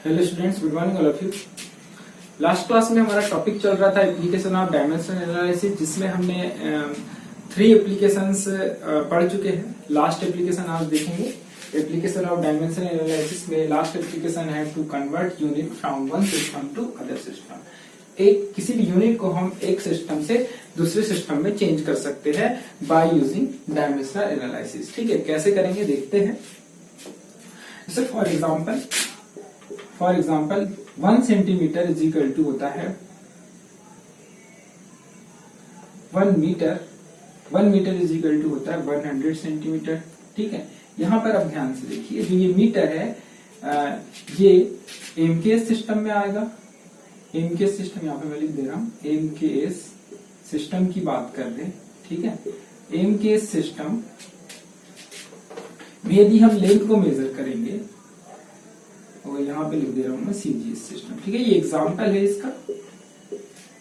Hello students, good morning all of you. Last class में हमारा topic चल रहा था एप्लीकेशन ऑफ डायमेंशन एनालिसिस, जिसमें हमने 3 एप्लीकेशंस पढ़ चुके हैं। लास्ट एप्लीकेशन आप देखेंगे, एप्लीकेशन ऑफ डायमेंशन एनालिसिस में लास्ट एप्लीकेशन है to convert unit from one system to other system. किसी भी यूनिट को हम एक सिस्टम से दूसरे सिस्टम में चेंज कर सकते हैं बाय यूजिंग डायमेंशनल एनालिसिस। ठीक है, कैसे करेंगे देखते हैं। जैसे for example 1 centimetre is equal to होता है 1 metre. 1 metre is equal to होता है 100 सेंटीमीटर। ठीक है, यहां पर अब ध्यान से देखिए, जो ये मीटर है ये एमकेएस सिस्टम में आएगा। एमकेएस सिस्टम यहाँ पे मैं लिख दे रहा हूं, एमकेएस सिस्टम की बात कर रहे हैं। ठीक है, एमकेएस सिस्टम में यदि हम लेंथ को मेजर करेंगे, और यहाँ पे लिख दे रहा हूं मैं सीजीएस सिस्टम। ठीक है, ये एग्जांपल है इसका।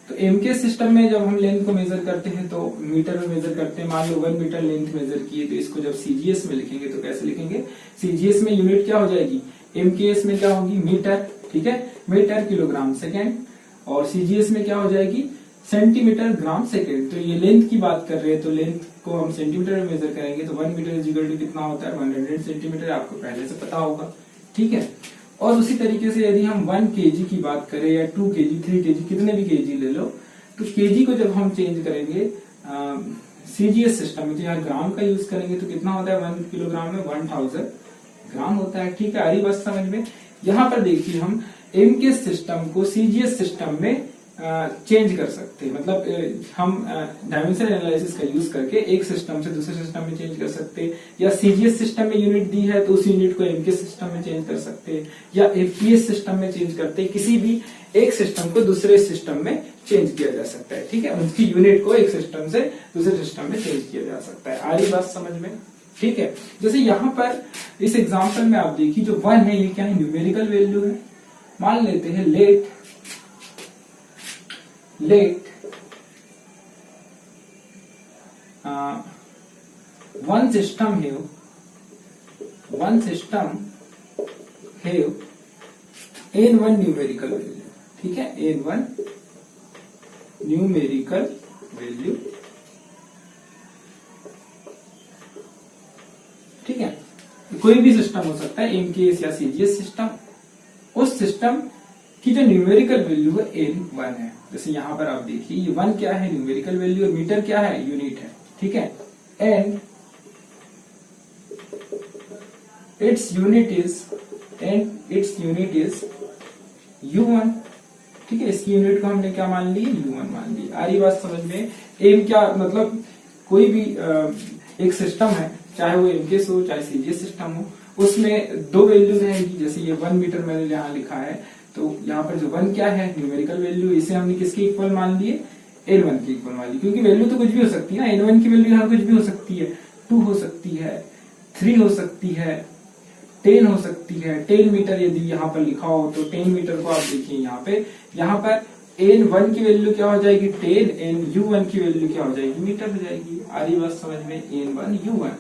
तो एमकेएस सिस्टम में जब हम लेंथ को मेजर करते हैं तो मीटर में मेजर करते हैं। मान लो 1 मीटर लेंथ मेजर किए, तो इसको जब सीजीएस में लिखेंगे तो कैसे लिखेंगे? सीजीएस में यूनिट क्या हो जाएगी? एमकेएस में क्या होगी? मीटर। ठीक है, मीटर किलोग्राम सेकेंड, और सीजीएस में क्या हो जाएगी? Centimetre gram second. तो ये लेंथ की बात कर रहे हैं, तो लेंथ को हम सेंटीमीटर में मेजर करेंगे तो 1 मीटर इज इक्वल टू कितना होता है? 100 सेंटीमीटर। आपको पहले से पता होगा। ठीक है, और उसी तरीके से यदि हम 1 केजी की बात करें या 2 केजी, 3 केजी, कितने भी केजी ले लो, तो केजी को जब हम चेंज करेंगे सीजीएस सिस्टम में, तो यहाँ ग्राम का यूज करेंगे तो कितना होता है? 1 किलोग्राम में 1000 ग्राम होता है। ठीक है, आ रही बात समझ में? यहाँ पर देखिए, हम एमकेएस सिस्टम को सीजीएस सिस्टम में चेंज कर सकते हैं। मतलब हम डायमेंशन एनालिसिस का यूज करके एक सिस्टम से दूसरे सिस्टम में चेंज कर सकते हैं, या सीजीएस सिस्टम में यूनिट दी है तो उस यूनिट को एमकेएस सिस्टम में चेंज कर सकते हैं, या एफपीएस सिस्टम में चेंज करते हैं। किसी भी एक सिस्टम को दूसरे सिस्टम में चेंज किया जा सकता है। ठीक है, उसकी यूनिट को एक सिस्टम से दूसरे सिस्टम में चेंज किया जा सकता है। आ रही बात समझ में? ठीक है, जैसे यहाँ पर इस एग्जाम्पल में आप देखिए, जो 1 है ये क्या है? न्यूमेरिकल वैल्यू है। मान लेते हैं late one system have n1 numerical value। ठीक है, n1 numerical value। ठीक है, कोई भी सिस्टम हो सकता है, एमकेएस या सीजीएस सिस्टम। उस सिस्टम की जो न्यूमेरिकल वैल्यू है n1 है। जैसे यहाँ पर आप देखिए, ये 1 क्या है? न्यूमेरिकल वैल्यू, और मीटर क्या है? यूनिट है। ठीक है, and its unit is u1। ठीक है, इसकी यूनिट को हमने क्या मान ली? u1 मान ली। आ रही बात समझ में? एम क्या मतलब? कोई भी एक सिस्टम है, चाहे वो एमकेएस हो चाहे सीजीएस सिस्टम हो, उसमें 2 वैल्यू रहेंगी। जैसे ये 1 मीटर मैंने यहाँ लिखा है, तो यहाँ पर जो 1 क्या है? Numerical value. इसे हमने किसके इक्वल मान लिए? n1 के इक्वल मान ली, क्योंकि वैल्यू तो कुछ भी हो सकती है ना। n1 की वैल्यू यहाँ कुछ भी हो सकती है, 2 हो सकती है, 3 हो सकती है, 10 हो सकती है। 10 मीटर यदि यहाँ पर लिखा हो तो 10 मीटर को आप देखिए यहाँ पर n1 की वैल्यू क्या हो जाएगी? 10। u1 की वैल्यू क्या हो जाएगी? मीटर हो जाएगी। आ रही बात समझ में? n1 u1।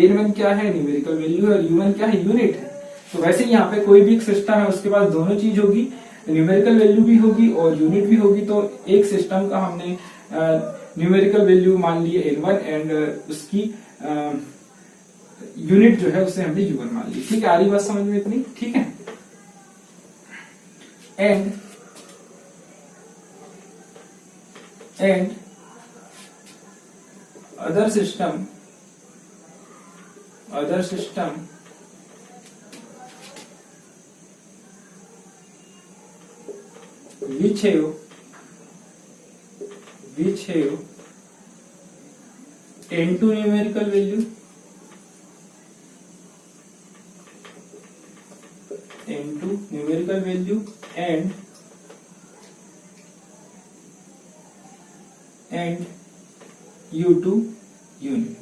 n1 क्या है? न्यूमेरिकल वैल्यू, और u1 क्या है? यूनिट है। तो वैसे यहाँ पे कोई भी एक सिस्टम है, उसके पास दोनों चीज होगी, न्यूमेरिकल वैल्यू भी होगी और यूनिट भी होगी। तो एक सिस्टम का हमने न्यूमेरिकल वैल्यू मान ली n1, एंड उसकी यूनिट जो है उसे हमने u1 मान ली। ठीक है, आ रही बात समझ में इतनी? ठीक है, and other system which have n2 numerical value, and u2 unit.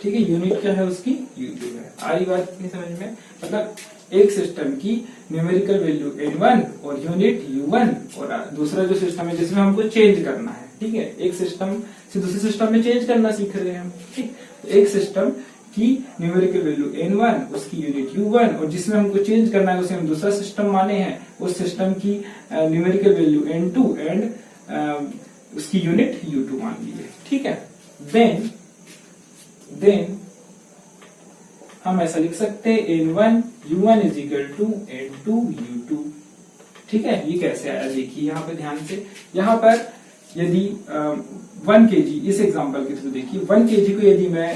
ठीक है, यूनिट क्या है उसकी? u2 है। आ रही बात कितनी समझ में? मतलब एक सिस्टम की न्यूमेरिकल वैल्यू n1 और यूनिट u1, और दूसरा जो सिस्टम है जिसमें हमको चेंज करना है। ठीक है, एक सिस्टम से दूसरे सिस्टम में चेंज करना सीख रहे हैं हम। ठीक, एक सिस्टम की न्यूमेरिकल वैल्यू n1, उसकी यूनिट u1, और जिसमें हमको चेंज करना है उसे हम दूसरा सिस्टम माने हैं, उस सिस्टम की न्यूमेरिकल वैल्यू n2 एंड उसकी यूनिट u2 मान लीजिए। ठीक है, देन हम ऐसा लिख सकते हैं n1 u1 is equal to n2 u2। ठीक है, ये कैसे आया देखिए यहाँ पे ध्यान से। यहाँ पर यदि 1 kg, इस एग्जांपल के थ्रू देखिए 1 kg को यदि मैं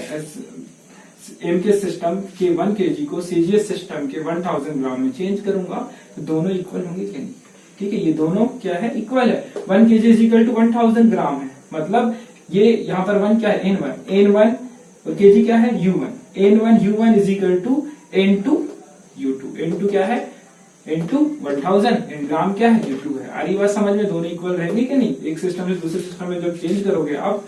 एम के सिस्टम के 1 kg को सीजीएस सिस्टम के 1000 ग्राम में चेंज करूंगा तो दोनों इक्वल होंगे क्या नहीं। ठीक है, ये दोनों क्या है, इक्वल है। 1 kg इज इक्वल टू 1000 ग्राम है, मतलब ये यहाँ पर 1 क्या है, n1 और kg क्या है, u1। n1 u1 is equal to n2 u2। n2 क्या है, n2 1000, n ग्राम क्या है, u2 है। आ रही बात समझ में, दोनों इक्वल रहेंगे कि नहीं। एक सिस्टम से दूसरे सिस्टम में जब चेंज करोगे, आप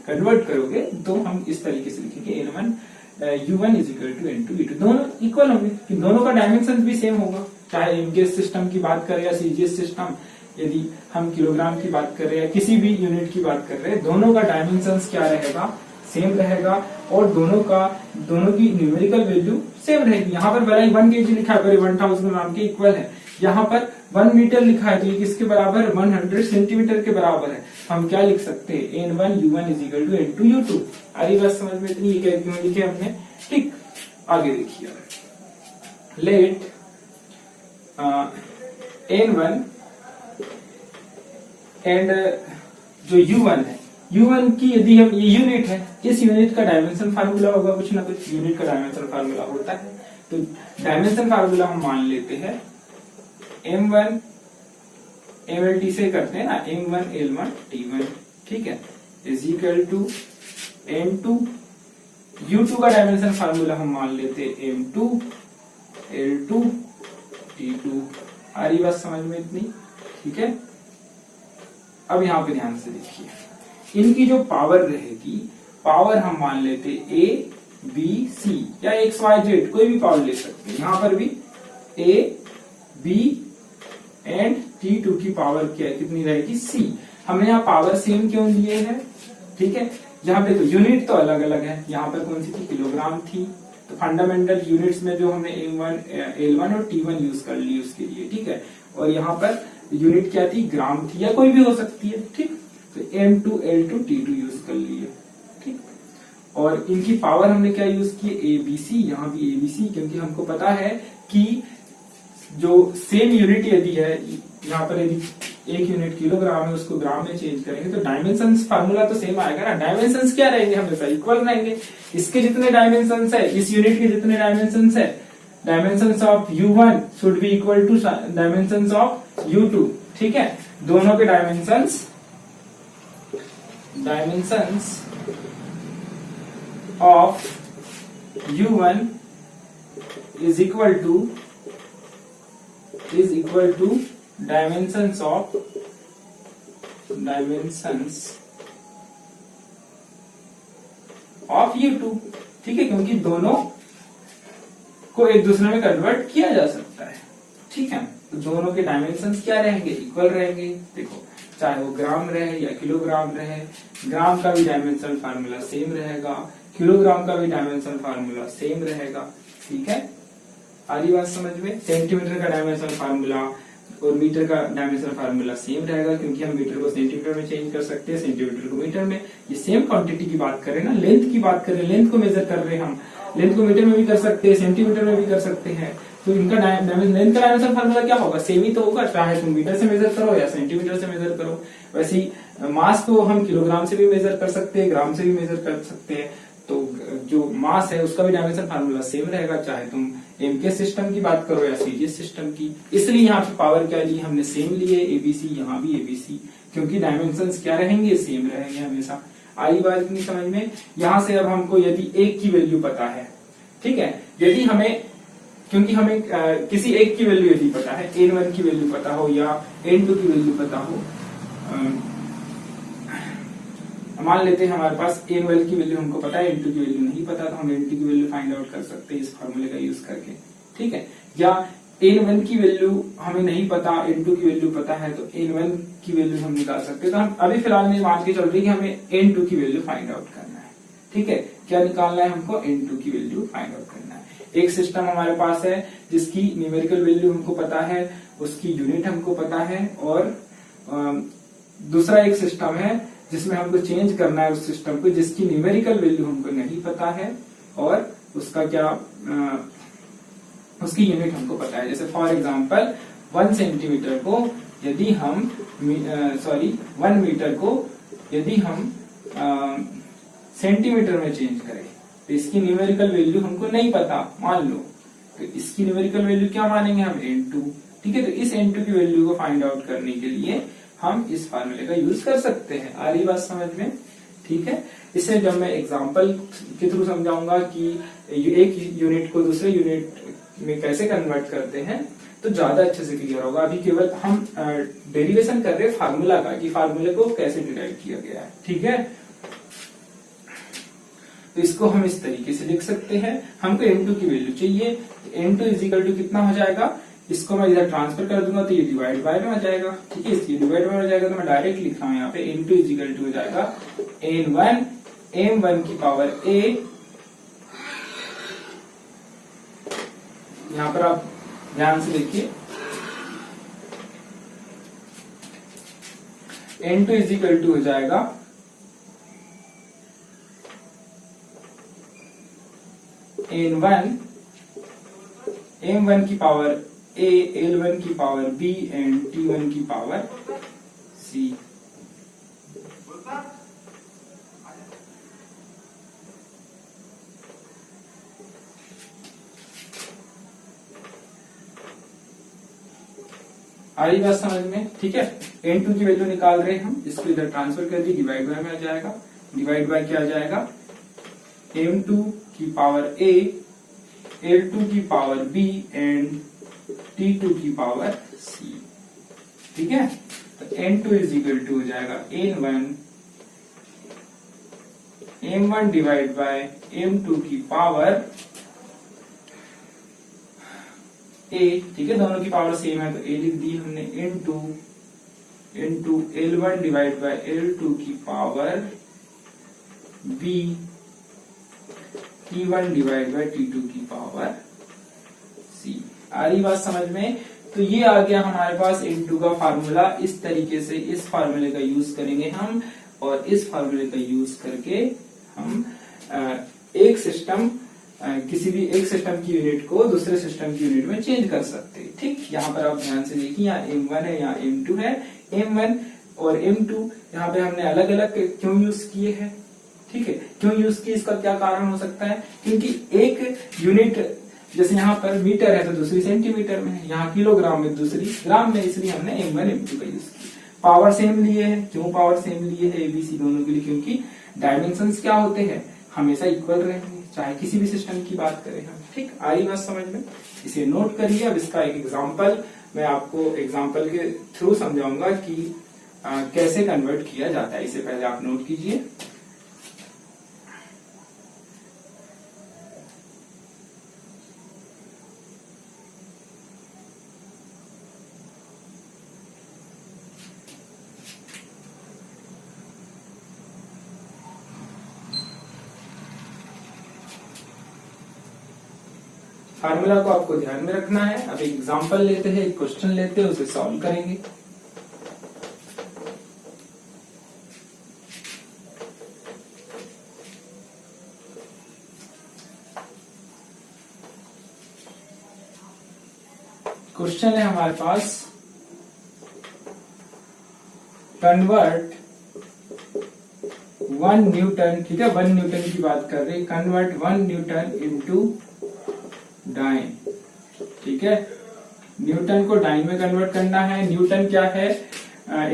कन्वर्ट करोगे तो हम इस तरीके से लिखेंगे n1 u1 is equal to n2 u2, दोनों इक्वल होंगे, कि दोनों का डायमेंशन भी सेम होगा। चाहे एमकेएस सिस्टम की बात करें या सीजीएस सिस्टम, यदि हम किलोग्राम की बात कर रहे हैं या किसी भी यूनिट की बात कर रहे हैं, दोनों का डायमेंशन क्या रहेगा, सेम रहेगा, और दोनों की न्यूमेरिकल वैल्यू सेम रहेगी। यहाँ पर भले ही 1 kg लिखा है, 1000 ग्राम के इक्वल है। यहाँ पर 1 मीटर लिखा है तो ये किसके बराबर है, 100 सेंटीमीटर के बराबर है। हम क्या लिख सकते हैं, n1 u1 is equal to n2 u2। अरे बात समझ में इतनी, ये क्यों लिखे हमने। ठीक, आगे देखिए, लेट n1 एंड जो u1 है, u1 की यदि हम, ये यूनिट है, इस यूनिट का डायमेंशन फार्मूला होगा, कुछ ना कुछ यूनिट का डायमेंशन फार्मूला होता है। तो डायमेंशन फार्मूला हम मान लेते हैं m1 mlt से करते हैं ना, m1 l1 t1। ठीक है, is equal to m2 u2 का डायमेंशन फार्मूला हम मान लेते हैं m2 l2 t2। आ रही बात समझ में इतनी। ठीक है, अब यहाँ पे ध्यान से देखिए, इनकी जो पावर रहेगी, पावर हम मान लेते a b c या xyz, कोई भी पावर ले सकते हैं। यहाँ पर भी a b एंड t2 की पावर क्या है, कितनी रहेगी, c। हमने यहाँ पावर सेम क्यों लिए है, ठीक है। यहाँ पे तो यूनिट तो अलग अलग है, यहाँ पर कौन सी थी, किलोग्राम थी, तो फंडामेंटल यूनिट्स में जो हमने l1 और t1 यूज कर ली उसके लिए, ठीक है। और यहाँ पर यूनिट क्या थी, ग्राम थी, या कोई भी हो सकती है, ठीक। तो m2 l2 t2 यूज कर लिए, ठीक। और इनकी पावर हमने क्या यूज की, abc, यहाँ भी abc, क्योंकि हमको पता है कि जो सेम यूनिट यदि है, यहाँ पर यदि एक यूनिट किलोग्राम है, उसको ग्राम में चेंज करेंगे तो डायमेंशंस फार्मूला तो सेम आएगा ना। डायमेंशंस क्या रहेंगे, हमेशा इक्वल रहेंगे। इसके जितने डायमेंशंस है, इस यूनिट के जितने डायमेंशंस है, dimensions of u1 should be equal to dimensions of u2, ठीक है। दोनों के dimensions of u1 is equal to dimensions of u2, ठीक है, क्योंकि दोनों को एक दूसरे में कन्वर्ट किया जा सकता है, ठीक है। तो दोनों के डायमेंशंस क्या रहेंगे, इक्वल रहेंगे। देखो, चाहे वो ग्राम रहे या किलोग्राम रहे, ग्राम का भी डायमेंशन फार्मूला सेम रहेगा, किलोग्राम का भी डायमेंशन फार्मूला सेम रहेगा, ठीक है। आरी बात समझ में। सेंटीमीटर का डायमेंशन फार्मूला और मीटर का डायमेंशन फार्मूला सेम रहेगा, क्योंकि हम मीटर को सेंटीमीटर में चेंज कर सकते हैं, सेंटीमीटर को मीटर में। ये सेम क्वांटिटी की बात करें ना, लेंथ की बात करें, लेंथ को मेजर कर रहे हैं हम, लेंथ को मीटर में भी कर सकते हैं, सेंटीमीटर में भी कर सकते हैं। तो इनका लेंथ का डायमेंशन फार्मूला क्या होगा, सेम ही तो होगा, चाहे तुम मीटर से मेजर करो या सेंटीमीटर से मेजर करो। वैसे ही मास को हम किलोग्राम से भी मेजर कर सकते हैं, ग्राम से भी मेजर कर सकते हैं। तो जो मास है उसका भी डायमेंशन फार्मूला सेम रहेगा, चाहे तुम एमके सिस्टम की बात करो या सीजीएस सिस्टम की। इसलिए यहाँ पे पावर क्या ली, हमने सेम लिए, एबीसी, यहाँ भी एबीसी, क्योंकि डायमेंशंस क्या रहेंगे, सेम रहेंगे हमेशा। आई बात इतनी समझ में। यहाँ से अब हमको यदि एक की वैल्यू पता है, ठीक है, यदि हमें, क्योंकि हमें किसी एक की वैल्यू यदि पता है, n1 की वैल्यू पता हो या n2 की वैल्यू पता हो, मान लेते हैं हमारे पास n1 की वैल्यू हमको पता है, n2 की वैल्यू नहीं पता, तो हम n2 की वैल्यू फाइंड आउट कर सकते हैं इस फॉर्मूले का यूज करके, ठीक है। या n1 की वैल्यू हमें नहीं पता, n2 की वैल्यू पता है, तो n1 की वैल्यू हम निकाल सकते हैं। तो हम अभी फिलहाल में मान के चल रही है कि हमें n2 की वैल्यू फाइंड आउट करना है, ठीक है। क्या निकालना है हमको, N2 की वैल्यू फाइंड आउट करना है। एक सिस्टम हमारे पास है जिसकी न्यूमेरिकल वैल्यू हमको पता है, उसकी यूनिट हमको पता है, और दूसरा एक सिस्टम है जिसमें हमको चेंज करना है उस सिस्टम को, जिसकी न्यूमेरिकल वैल्यू हमको नहीं पता है और उसका क्या उसकी यूनिट हमको पता है। जैसे फॉर एग्जांपल 1 सेंटीमीटर को यदि हम 1 मीटर को यदि हम सेंटीमीटर में चेंज करें तो इसकी न्यूमेरिकल वैल्यू हमको नहीं पता मान लो, तो इसकी न्यूमेरिकल वैल्यू क्या मानेंगे हम, N2। ठीक है, तो इस N2 की वैल्यू को फाइंड आउट करने के लिए हम इस फार्मूले का यूज कर सकते हैं। आ रही बात समझ में? ठीक है, इसे जब मैं एग्जांपल के थ्रू समझाऊंगा कि एक यूनिट को दूसरे यूनिट में कैसे कन्वर्ट करते हैं तो ज्यादा अच्छे से क्लियर होगा। अभी केवल हम डेरिवेशन कर रहे हैं फार्मूला का, कि फार्मूले को कैसे डिराइव किया गया है। ठीक है, तो इसको हम इस तरीके से लिख सकते हैं। हमको N2 की वैल्यू चाहिए, N2 इज इक्वल टू कितना हो जाएगा, इसको मैं इधर ट्रांसफर कर दूंगा तो ये डिवाइड बाय में आ जाएगा। ठीक है, इसकी डिवाइड में हो जाएगा तो मैं डायरेक्ट लिख रहा हूं यहाँ पे N2 इज इक्वल टू हो जाएगा N1 M1 की पावर A। यहाँ पर आप ध्यान से देखिए, N2 इज इक्वल टू हो जाएगा N1 M1 की पावर A, L1 की पावर B एंड T1 की पावर C। आ रही बात समझ में? ठीक है, N2 की वैल्यू निकाल रहे हैं हम, इसको इधर ट्रांसफर कर दी, डिवाइड बाय में आ जाएगा। डिवाइड बाय क्या आ जाएगा, M2 की पावर A, L2 की पावर B एंड T2 की पावर C। ठीक है, तो N2 इज इक्वल टू हो जाएगा N1 M1 divide by M2 की पावर A। ठीक है, दोनों की पावर सेम है तो A लिख दी हमने, N2 L1 divide by L2 की power B, T1 divide by T2 की पावर C। आ रही बात समझ में? तो ये आ गया हमारे पास N2 का फार्मूला। इस तरीके से इस फार्मूले का यूज करेंगे हम, और इस फार्मूले का यूज करके हम एक सिस्टम किसी भी एक सिस्टम की यूनिट को दूसरे सिस्टम की यूनिट में चेंज कर सकते हैं। ठीक, यहाँ पर आप ध्यान से देखिए, यहाँ M1 है, यहाँ M2 है। M1 और M2 यहाँ पे हमने अलग अलग क्यों यूज किए हैं? ठीक है, क्यों यूज किए, इसका क्या कारण हो सकता है? क्योंकि एक यूनिट जैसे यहाँ पर मीटर है तो दूसरी सेंटीमीटर में है, यहाँ किलोग्राम में दूसरी ग्राम में, इसलिए हमने M1 M2 का यूज किया। पावर सेम लिए है, क्यों पावर सेम लिए है ABC दोनों के लिए? क्योंकि डायमेंशंस क्या होते हैं, हमेशा इक्वल रहेंगे, चाहे किसी भी सिस्टम की बात करें हम। ठीक, आ रही बात समझ में? इसे नोट करिए। अब इसका एक एग्जाम्पल मैं आपको एग्जाम्पल के थ्रू समझाऊंगा कि कैसे कन्वर्ट किया जाता है। इसे पहले आप नोट कीजिए। फार्मूला को आपको ध्यान में रखना है। अब एक एग्जांपल लेते हैं, एक क्वेश्चन लेते हैं, उसे सॉल्व करेंगे। क्वेश्चन है हमारे पास, कन्वर्ट 1 न्यूटन, ठीक है 1 न्यूटन की बात कर रहे हैं, कन्वर्ट 1 न्यूटन इनटू डाइन। ठीक है, न्यूटन को डाइन में कन्वर्ट करना है। न्यूटन क्या है,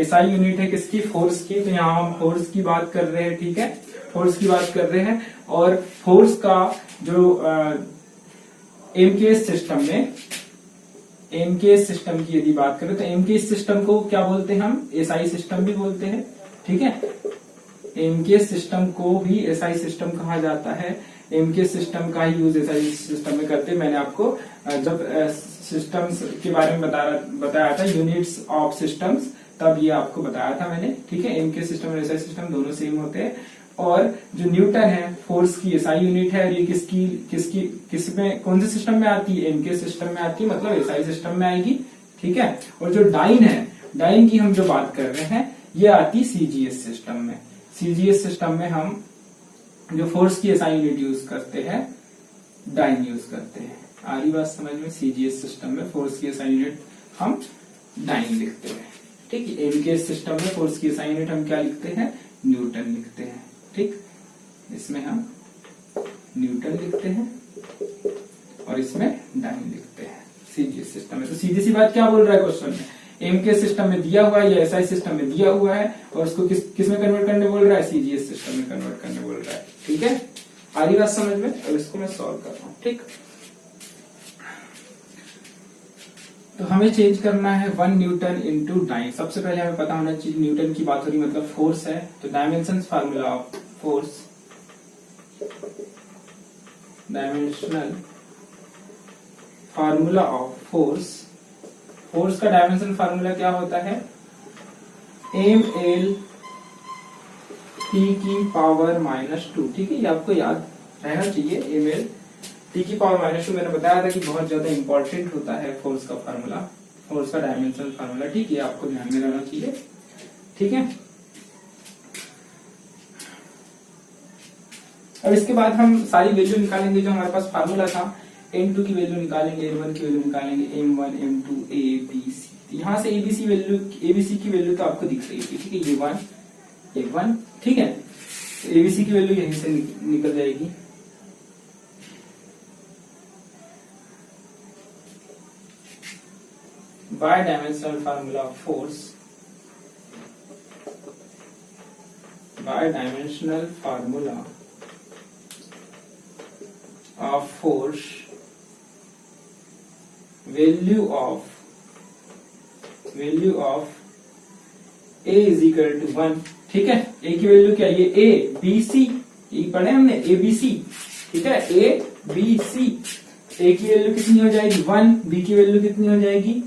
एसआई यूनिट है किसकी, फोर्स की। तो यहाँ हम फोर्स की बात कर रहे हैं। ठीक है, फोर्स की बात कर रहे हैं, और फोर्स का जो एमकेएस सिस्टम में, एमकेएस सिस्टम की यदि बात करें तो एमकेएस सिस्टम को क्या बोलते हैं हम, एसआई सिस्टम भी बोलते हैं। ठीक है, एमकेएस सिस्टम को भी एसआई सिस्टम कहा जाता है। एमकेएस सिस्टम का ही यूज एसआई सिस्टम में करते हैं। मैंने आपको जब सिस्टम्स के बारे में बताया था, यूनिट्स ऑफ सिस्टम्स, तब ये आपको बताया था मैंने। ठीक है, एमकेएस सिस्टम और एसआई सिस्टम दोनों सेम होते हैं। और जो न्यूटन है फोर्स की एसआई यूनिट है, और ये किसमें कौन से सिस्टम में आती है, एम के सिस्टम में आती है, मतलब एसआई सिस्टम में आएगी। ठीक है, और जो डाइन है, डाइन की हम जो बात कर रहे हैं ये आती सीजीएस सिस्टम में। सीजीएस सिस्टम में हम जो फोर्स की एसआई यूनिट यूज करते हैं डाइन यूज करते हैं। आ रही बात समझ में? सीजीएस सिस्टम में फोर्स की एसआई यूनिट हम डाइन लिखते हैं। ठीक है, एम के सिस्टम में फोर्स की एसआई यूनिट हम क्या लिखते हैं, न्यूटन लिखते हैं। ठीक, इसमें हम न्यूटन लिखते हैं और इसमें डाइन लिखते हैं सीजीएस सिस्टम में। तो सीधी सी बात क्या बोल रहा है क्वेश्चन में, एम के सिस्टम में दिया हुआ है या एसआई सिस्टम में दिया हुआ है, और उसको किस में कन्वर्ट करने बोल रहा है, सीजीएस सिस्टम में कन्वर्ट करने बोल रहा है। ठीक है, आ रही बात समझ में? अब इसको मैं सॉल्व कर रहा हूं। ठीक, तो हमें चेंज करना है 1 न्यूटन इंटू डाइन। सबसे पहले हमें पता होना चाहिए न्यूटन की बात हो रही मतलब फोर्स है, तो dimension formula of force, dimensional formula of force, force का डायमेंशन फार्मूला क्या होता है, एम एल टी की पावर -2। ठीक है, ये आपको याद रहना चाहिए, एम एल टी की पावर -2। मैंने बताया था कि बहुत ज्यादा इंपॉर्टेंट होता है फोर्स का फार्मूला, फोर्स का डायमेंशन फार्मूला। ठीक है, आपको ध्यान में रहना चाहिए। ठीक है, अब इसके बाद हम सारी वैल्यू निकालेंगे जो हमारे पास फार्मूला था। m2 की वैल्यू निकालेंगे, m1 की वैल्यू निकालेंगे, m1 m2 a b c। यहाँ से abc की वैल्यू तो आपको दिख रही है। ठीक है, ये 1 ठीक है, तो abc की वैल्यू यहीं से निकल जाएगी। By dimensional formula of force, by dimensional formula of force, value of a is equal to 1। ठीक है, a की वैल्यू क्या है, ये a b c, ये पढ़े हमने a b c। ठीक है, a b c, a की वैल्यू कितनी हो जाएगी 1, b की वैल्यू कितनी हो जाएगी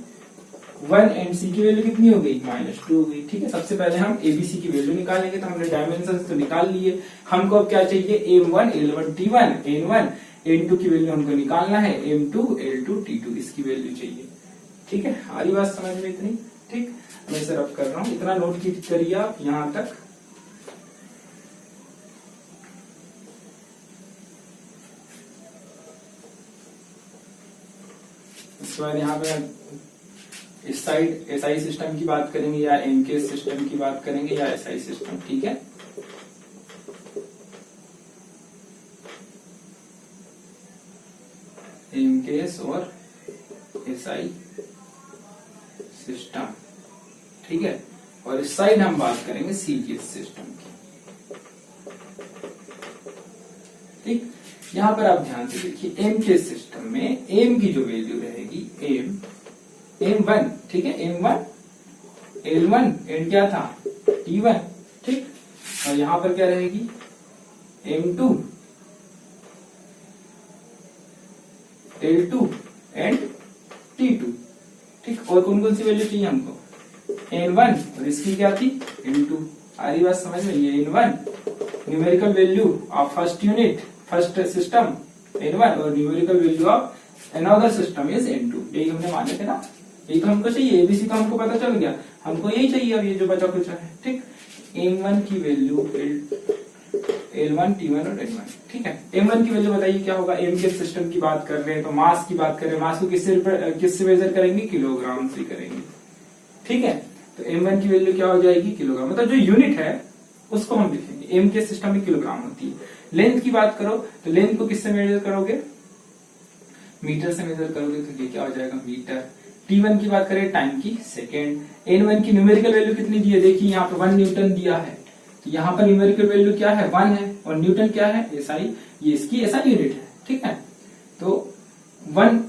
1, एंड c की वैल्यू कितनी हो गई -2 हो गई। ठीक है, सबसे पहले हम abc की वैल्यू निकालेंगे, तो हमने डायमेंशन तो निकाल लिए। हमको अब क्या चाहिए, m1 l1 t1 n1 n2 की वैल्यू हमको निकालना है, m2 l2 t2 इसकी वैल्यू चाहिए। ठीक है, आ रही बात समझ में इतनी? ठीक, मैं इसे रब कर रहा हूं, इतना नोट करिए आप यहां तक। इसके बाद यहाँ पे इस साइड एसआई सिस्टम की बात करेंगे या एमके सिस्टम की बात करेंगे या एसआई सिस्टम। ठीक है, एमकेएस और एसआई सिस्टम। ठीक है, और इस साइड हम बात करेंगे सीजीएस सिस्टम की। ठीक, यहां पर आप ध्यान से देखिए, एम के सिस्टम में एम की जो वैल्यू रहेगी m1। ठीक है, m1 l1 एंड क्या था t1। ठीक, और यहां पर क्या रहेगी m2 l2 एंड t2। ठीक, और कौन कौन सी वैल्यू चाहिए हमको, n1 और इसकी क्या थी n2। आ रही बात समझ में, ये n1 numerical value of first unit first system n1 और numerical value of another system is n2। यही हमने माने थे ना, यही तो हमको चाहिए, एबीसी का हमको पता चल गया, हमको यही चाहिए अब ये जो बचा कुछ है। ठीक, m1 की वैल्यू l1 t1 और n1। ठीक है, m1 की वैल्यू बताइए क्या होगा, m के सिस्टम की बात कर रहे हैं तो मास की बात कर रहे हैं, मास को किससे मेजर करेंगे, किलोग्राम से करेंगे। ठीक है, तो m1 की वैल्यू क्या हो जाएगी किलोग्राम, मतलब जो यूनिट है उसको हम लिखेंगे, m के सिस्टम में किलोग्राम होती है। लेंथ की बात करो तो लेंथ को किससे मेजर करोगे, मीटर से मेजर करोगे, तो ये क्या हो जाएगा मीटर। t1 की बात करें टाइम की सेकेंड। n1 की न्यूमेरिकल वैल्यू कितनी दी है, देखिए यहाँ पे 1 न्यूटन दिया है, तो यहाँ पर न्यूमेरिकल वैल्यू क्या है 1 है, और न्यूटन क्या है एसआई, ये इसकी एसआई यूनिट है। ठीक है, तो 1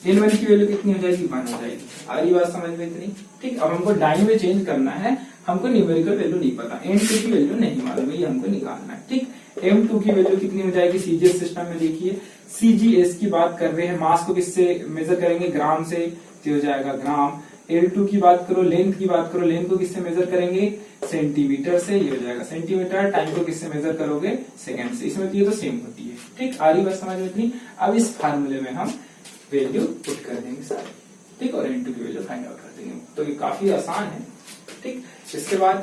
n1 की वैल्यू कितनी हो जाएगी 1 हो जाएगी। आ रही बात समझ में इतनी? ठीक, अब हमको डाइन में चेंज करना है, हमको न्यूमेरिकल वैल्यू नहीं पता, n2 की वैल्यू नहीं मालूम है, ये हमको निकालना है। ठीक, m2 की वैल्यू कितनी हो जाएगी सीजीएस सिस्टम में, देखिए सीजीएस की बात कर रहे हैं, मास को किससे मेजर करेंगे ग्राम से, तो हो जाएगा ग्राम। L2 की बात करो, लेंथ की बात करो, लेंथ को किससे मेजर करेंगे? सेंटीमीटर से। ये हो जाएगा सेंटीमीटर। टाइम को किससे मेजर करोगे? सेकंड से। इसमें तो ये तो सेम होती है। ठीक, आ रही बात समझ में इतनी? अब इस फार्मूले में हम वैल्यू पुट कर देंगे सारे, ठीक, और N2 की वैल्यू फाइंड आउट कर देंगे। तो ये काफी आसान है। ठीक, इसके बाद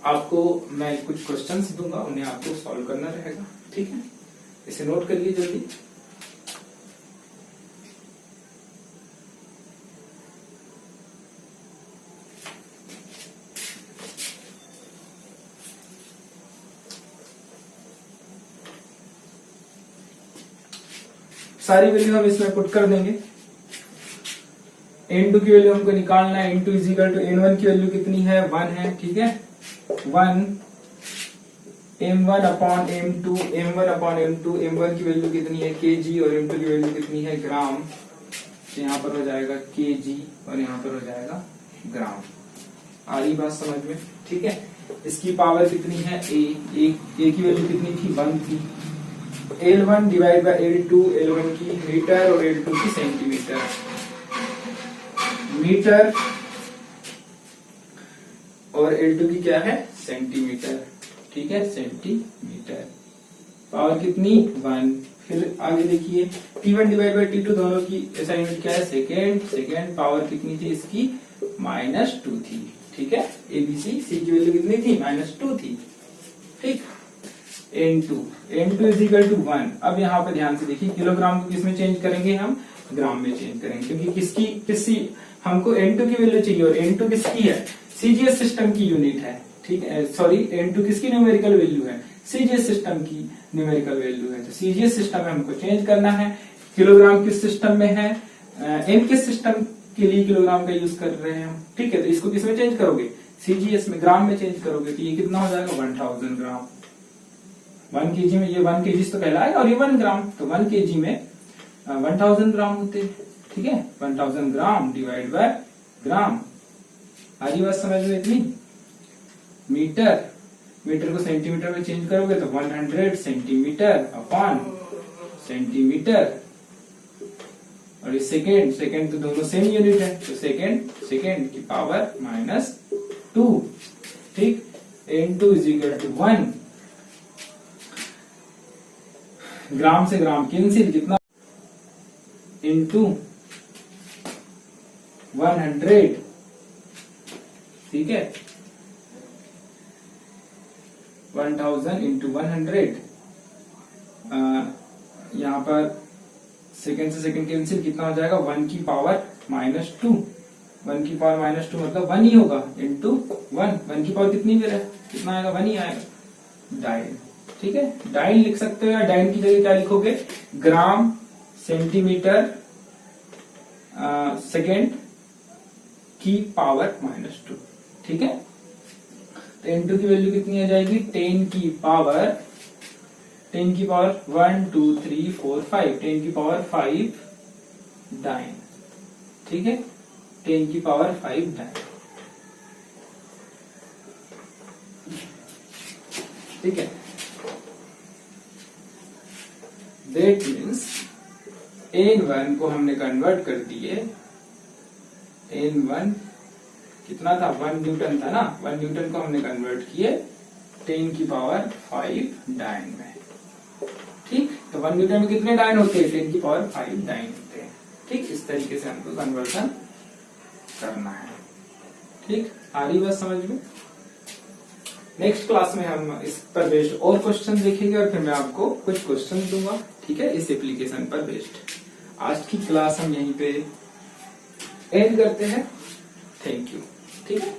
आपको मैं कुछ क्वेश्चंस दूंगा, उन्हें आपको सॉल्व करना रहेगा। ठीक है, इसे नोट करिए जल्दी। सारी वैल्यू हम इसमें पुट कर देंगे। N2 की वैल्यू हमको निकालना है। N2 is equal to N1 की वैल्यू कितनी है? 1 है। ठीक है, 1 M1 upon M2, M1 upon M2, M1 की वैल्यू कितनी है? kg, और M2 की वैल्यू कितनी है? ग्राम। तो यहाँ पर हो जाएगा kg और यहाँ पर हो जाएगा ग्राम। आ रही बात समझ में? ठीक है, इसकी पावर कितनी है? a की वैल्यू कितनी थी? 1 थी। L1 divide by L2, L1 की मीटर और L2 की सेंटीमीटर। मीटर और L2 की क्या है? सेंटीमीटर। ठीक है, सेंटीमीटर। पावर कितनी? 1। फिर आगे देखिए, T1 डिवाइड बाय T2 दोनों की असाइनमेंट क्या है? सेकेंड। सेकेंड पावर कितनी थी इसकी? -2 थी। ठीक है, ABC, C की वैल्यू कितनी थी? -2 थी। ठीक, N2 इज इक्वल टू 1। अब यहाँ पे ध्यान से देखिए, किलोग्राम को किसमें चेंज करेंगे? हम ग्राम में चेंज करेंगे, क्योंकि किसी हमको N2 की वैल्यू चाहिए, और N2 किसकी है? CGS सिस्टम की यूनिट है। ठीक है, सॉरी, N2 किसकी न्यूमेरिकल वैल्यू है? CGS सिस्टम की न्यूमेरिकल वैल्यू है। तो CGS सिस्टम में हमको चेंज करना है। किलोग्राम किस सिस्टम में है? M किस सिस्टम के लिए किलोग्राम का यूज कर रहे हैं हम? ठीक है, तो इसको किसमें चेंज करोगे? CGS में, ग्राम में चेंज करोगे। तो ये कितना हो जाएगा? 1000 ग्राम। 1 kg में, ये 1 kg तो कहलाएगा, और ये 1 ग्राम, तो 1 kg में 1000 ग्राम होते हैं। ठीक है, 1000 ग्राम डिवाइड बाय ग्राम। आधी बात समझ में इतनी? मीटर, मीटर को सेंटीमीटर में चेंज करोगे तो 100 सेंटीमीटर अपॉन सेंटीमीटर। और ये सेकेंड, सेकेंड तो दोनों सेम यूनिट है, तो सेकेंड की पावर -2। ठीक, N2 इज इक्वल टू 1। ग्राम से ग्राम कैंसिल, कितना? इंटू 100। ठीक है, 1000 इंटू 100। यहाँ पर सेकेंड से सेकेंड कैंसिल, कितना हो जाएगा? 1 की पावर -2। 1 की पावर -2 मतलब 1 ही होगा, इंटू 1। 1 की पावर कितनी फिर है? कितना आएगा? 1 ही आएगा। डाइन। ठीक है, डाइन लिख सकते हो, या डाइन की जगह क्या लिखोगे? ग्राम, सेंटीमीटर, सेकेंड की पावर -2। ठीक है, तो N2 की वैल्यू कितनी आ जाएगी? 10 की पावर 1 2 3 4 5, 10 की पावर 5 डाइन। ठीक है, 10 की पावर 5 डाइन। ठीक है, दैट मीन्स N1 को हमने कन्वर्ट कर दिए। N1 कितना था? 1 न्यूटन था ना, 1 न्यूटन को हमने कन्वर्ट किए 10 की पावर 5 डाइन में। ठीक, तो 1 न्यूटन में कितने डाइन होते हैं? 10 की पावर 5 डाइन होते हैं। ठीक, इस तरीके से हमको कन्वर्सन करना है। ठीक, आ रही बात समझ में? नेक्स्ट क्लास में हम इस पर बेस्ड और क्वेश्चन देखेंगे, और फिर मैं आपको कुछ क्वेश्चन दूंगा। ठीक है, इस एप्लीकेशन पर बेस्ड। आज की क्लास हम यहीं पे एंड करते हैं। Thank you. ठीक है।